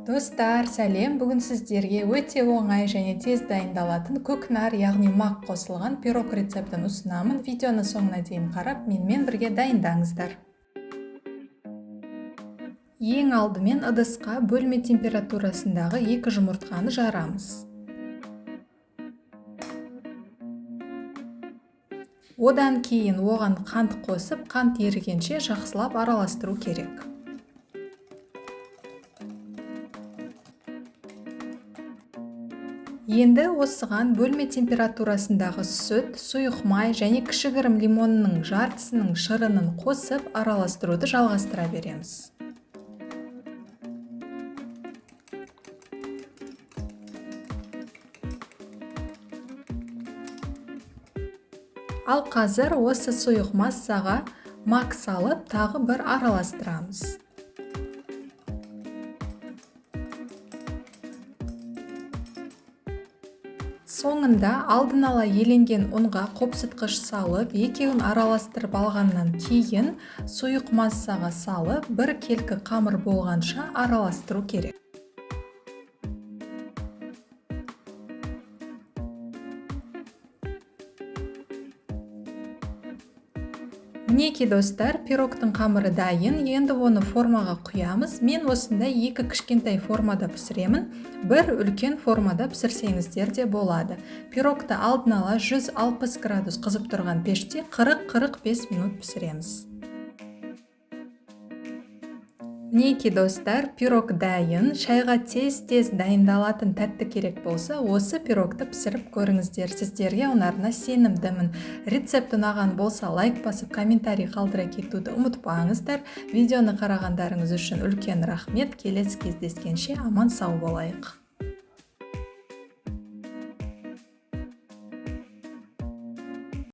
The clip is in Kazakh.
Достар, сәлем. Бүгін сіздерге өте оңай және тез дайындалатын көкнар, яғни мақ қосылған пирог рецептін ұсынамын. Видеоны соңына дейін қарап, менімен бірге дайындаңыздар. Ең алдымен ыдысқа бөлме температурасындағы 2 жұмыртқаны жарамыз. Одан кейін оған қант қосып, қант ерігенше жақсылап араластыру керек. Енді осыған бөлме температурасындағы сүт, сұйық май және кішігірім лимонның жартысының шырынын қосып араластыруды жалғастыра береміз. Ал қазір осы сұйық массаға мак салып, тағы бір араластырамыз. Соңында алдын ала еленген ұнға қопсытқыш салып, екеуін араластырып алғаннан кейін сұйық массаға салып, бір келкі қамыр болғанша араластыру керек. Мінекей достар, пирогтың қамыры дайын, енді оны формаға құямыз. Мен осында 2 кішкентай формада пісіремін, бір үлкен формада пісірсеңіздер де болады. Пирогты алдын ала 160 градус қызып тұрған пеште 40-45 минут пісіреміз. Мінекей достар, пирог дайын. Шайға тез-тез дайындалатын тәтті керек болса, осы пирогты пісіріп көріңіздер. Сіздерге ұнарына сенімдімін. Рецепт ұнаған болса, лайк басып, комментарий қалдыра кетуді ұмытпаңыздар. Видеоны қарағандарыңыз үшін үлкен рахмет. Келесі кездескенше аман сау болайық.